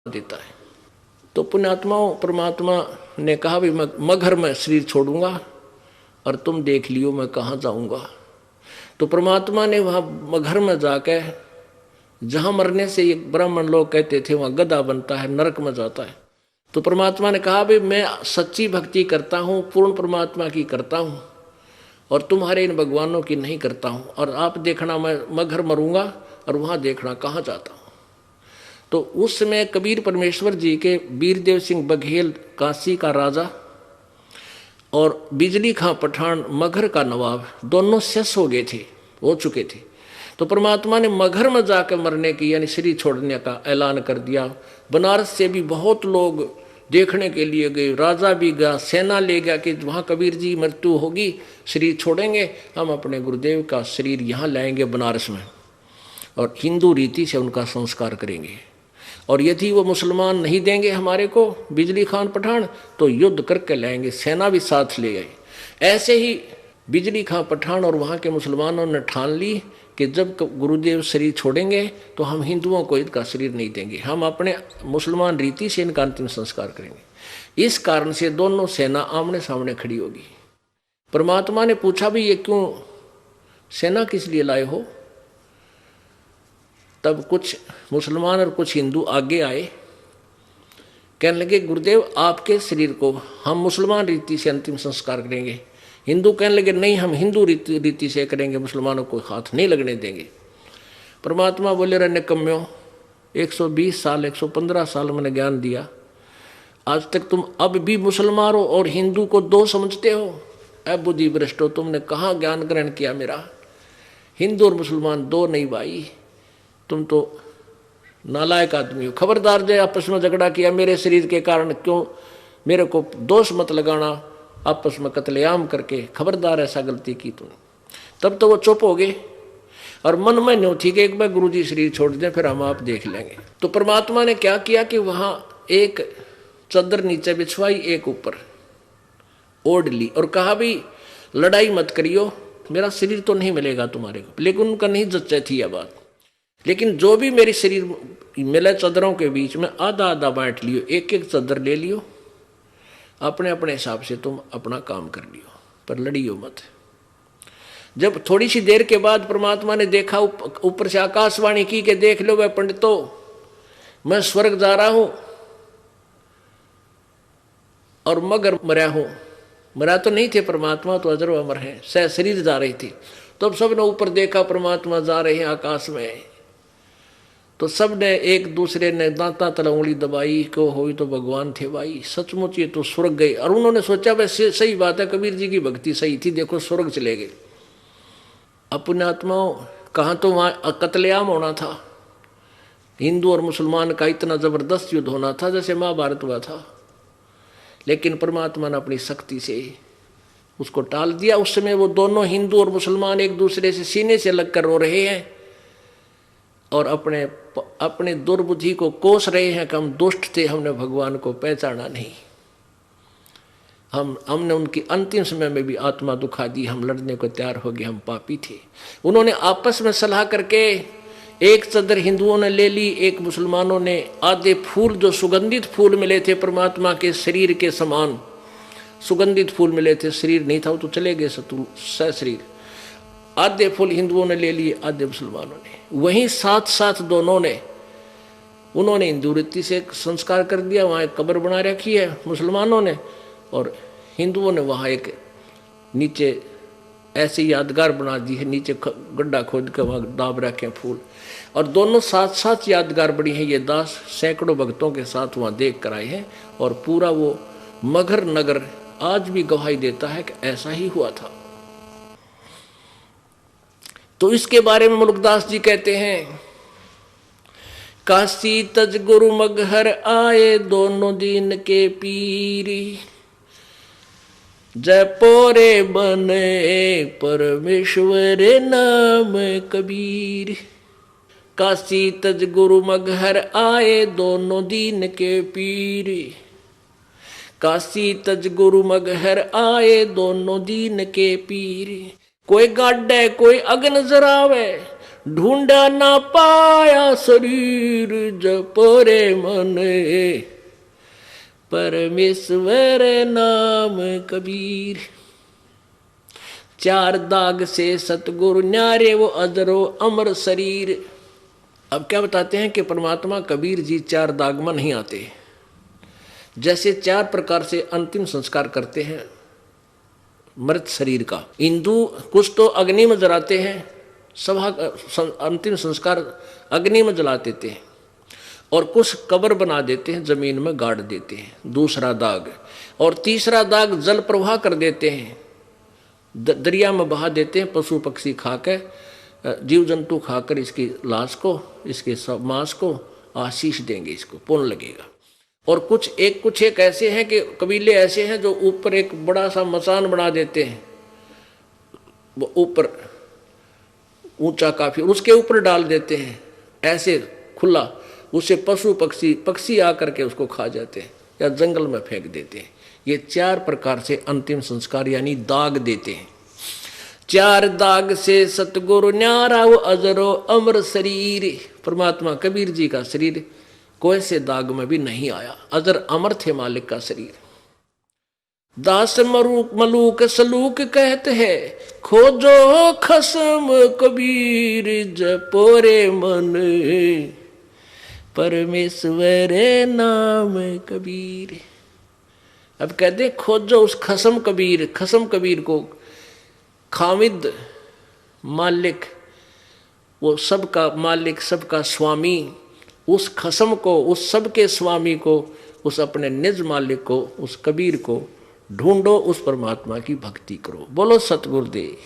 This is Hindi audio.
देता है। तो पुण्यात्माओं, परमात्मा ने कहा भी मगर मैं शरीर छोड़ूंगा और तुम देख लियो मैं कहाँ जाऊंगा। तो परमात्मा ने वहाँ मगर में जाके, जहाँ मरने से एक ब्राह्मण लोग कहते थे वहाँ गधा बनता है, नरक में जाता है, तो परमात्मा ने कहा भी मैं सच्ची भक्ति करता हूँ, पूर्ण परमात्मा की करता हूँ और तुम्हारे इन भगवानों की नहीं करता हूँ। और आप देखना मैं मगर मरूंगा और वहाँ देखना कहाँ जाता हूँ। तो उस समय कबीर परमेश्वर जी के वीरदेव सिंह बघेल काशी का राजा और बिजली खां पठान मगर का नवाब दोनों शेष हो चुके थे। तो परमात्मा ने मगर में जाकर मरने की यानी शरीर छोड़ने का ऐलान कर दिया। बनारस से भी बहुत लोग देखने के लिए गए, राजा भी गया, सेना ले गया कि वहाँ कबीर जी मृत्यु होगी, शरीर छोड़ेंगे, हम अपने गुरुदेव का शरीर यहाँ लाएंगे बनारस में और हिंदू रीति से उनका संस्कार करेंगे। और यदि वो मुसलमान नहीं देंगे हमारे को बिजली खान पठान तो युद्ध करके लाएंगे, सेना भी साथ ले गए। ऐसे ही बिजली खां पठान और वहाँ के मुसलमानों ने ठान ली कि जब गुरुदेव शरीर छोड़ेंगे तो हम हिंदुओं को इनका शरीर नहीं देंगे, हम अपने मुसलमान रीति से इनका अंतिम संस्कार करेंगे। इस कारण से दोनों सेना आमने सामने खड़ी होगी। परमात्मा ने पूछा भी ये क्यों सेना किस लिए लाए हो? तब कुछ मुसलमान और कुछ हिंदू आगे आए, कहने लगे गुरुदेव आपके शरीर को हम मुसलमान रीति से अंतिम संस्कार करेंगे। हिंदू कहने लगे नहीं, हम हिंदू रीति से करेंगे, मुसलमानों को हाथ नहीं लगने देंगे। परमात्मा बोले रे निकम्म्यों, 120 साल 115 साल मैंने ज्ञान दिया, आज तक तुम अब भी मुसलमानों और हिंदू को दो समझते हो? अब बुद्धि भ्रष्टो, तुमने कहाँ ज्ञान ग्रहण किया मेरा? हिंदू और मुसलमान दो नहीं भाई, तुम तो नालायक आदमी हो। खबरदार जो आपस में झगड़ा किया मेरे शरीर के कारण, क्यों मेरे को दोष मत लगाना, आपस में कत्लेआम करके, खबरदार ऐसा गलती की तुमने। तब तो वो चुप हो गए और मन में न्यों थी कि एक बार गुरु जी शरीर छोड़ दें फिर हम आप देख लेंगे। तो परमात्मा ने क्या किया कि वहां एक चादर नीचे बिछवाई, एक ऊपर ओढ़ ली और कहा भी लड़ाई मत करियो, मेरा शरीर तो नहीं मिलेगा तुम्हारे को। लेकिन उनका नहीं जच्चा थी यह बात। लेकिन जो भी मेरी शरीर मिले चादरों के बीच में आधा आधा बांट लियो, एक एक चादर ले लियो, अपने अपने हिसाब से तुम अपना काम कर लियो, पर लड़ियो मत। जब थोड़ी सी देर के बाद परमात्मा ने देखा, ऊपर से आकाशवाणी की कि देख लो वह पंडितों, मैं स्वर्ग जा रहा हूं और मगर मरा हूं। मरा तो नहीं थे परमात्मा, तो अजर अमर है, सह शरीर जा रही थी। तो सब ने ऊपर देखा परमात्मा जा रहे हैं आकाश में, तो सब ने एक दूसरे ने दांता तल उंगली दबाई को हो तो भगवान थे भाई, सचमुच ये तो स्वर्ग गए। और उन्होंने सोचा वैसे सही बात है, कबीर जी की भक्ति सही थी, देखो स्वर्ग चले गए। अपने आत्माओं कहाँ तो वहाँ कत्लेआम होना था, हिंदू और मुसलमान का इतना जबरदस्त युद्ध होना था जैसे महाभारत हुआ था। लेकिन परमात्मा ने अपनी शक्ति से उसको टाल दिया। उस समय वो दोनों हिंदू और मुसलमान एक दूसरे से सीने से लग कर रो रहे हैं और अपने दुर्बुद्धि को कोस रहे हैं कि हम दुष्ट थे, हमने भगवान को पहचाना नहीं, हमने उनकी अंतिम समय में भी आत्मा दुखा दी, हम लड़ने को तैयार हो गए, हम पापी थे। उन्होंने आपस में सलाह करके एक चादर हिंदुओं ने ले ली, एक मुसलमानों ने। आधे फूल जो सुगंधित फूल मिले थे परमात्मा के शरीर के समान सुगंधित फूल मिले थे, शरीर नहीं था वो तो चले गए सह शरीर। आधे फूल हिंदुओं ने ले लिए, आधे मुसलमानों ने। वहीं साथ साथ दोनों ने, उन्होंने हिंदू रीति से संस्कार कर दिया, वहाँ एक कब्र बना रखी है मुसलमानों ने, और हिंदुओं ने वहाँ एक नीचे ऐसे यादगार बना दी है, नीचे गड्ढा खोद के वहाँ दाब रखे फूल। और दोनों साथ साथ यादगार बड़ी हैं। ये दास सैकड़ों भक्तों के साथ वहाँ देख कर आए हैं और पूरा वो मगर नगर आज भी गवाही देता है कि ऐसा ही हुआ था। तो इसके बारे में मुल्कदास जी कहते हैं, काशी तज गुरु मगहर आए दोनों दीन के पीरी, जयपोरे बने परमेश्वर नाम कबीर। काशी तज गुरु मगहर आए दोनों दीन के पीर, काशी तज गुरु मगहर आए दोनों दीन के पीर। कोई गाड्डे कोई अग्न जरावे, ढूंढा ना पाया शरीर जपोरे मन, परमेश्वर नाम कबीर। चार दाग से सतगुरु न्यारे वो अजरो अमर शरीर। अब क्या बताते हैं कि परमात्मा कबीर जी चार दाग में नहीं आते। जैसे चार प्रकार से अंतिम संस्कार करते हैं मृत शरीर का। हिंदू कुछ तो अग्नि में जलाते हैं, सभा अंतिम संस्कार अग्नि में जला देते हैं, और कुछ कब्र बना देते हैं, जमीन में गाड़ देते हैं, दूसरा दाग। और तीसरा दाग जल प्रवाह कर देते हैं, दरिया में बहा देते हैं, पशु पक्षी खा के, जीव जंतु खाकर इसकी लाश को, इसके मांस को आशीष देंगे, इसको पुण्य लगेगा। और कुछ एक ऐसे हैं कि कबीले ऐसे हैं जो ऊपर एक बड़ा सा मचान बना देते हैं, वो ऊपर ऊंचा काफी, उसके ऊपर डाल देते हैं ऐसे खुला, उसे पशु पक्षी आकर के उसको खा जाते हैं या जंगल में फेंक देते हैं। ये चार प्रकार से अंतिम संस्कार यानी दाग देते हैं। चार दाग से सतगुरु न्यारा वो अजरो अमर शरीर। परमात्मा कबीर जी का शरीर कोई से दाग में भी नहीं आया, अजर अमर थे मालिक का शरीर। दास मलूक सलूक कहते हैं, खोजो खसम कबीर जपोरे मन, परमेश्वर नाम कबीर। अब कहते हैं खोजो उस खसम कबीर को, खामिद मालिक, वो सबका मालिक, सबका स्वामी, उस खसम को, उस सबके स्वामी को, उस अपने निज मालिक को, उस कबीर को ढूंढो, उस परमात्मा की भक्ति करो। बोलो सतगुरुदेव।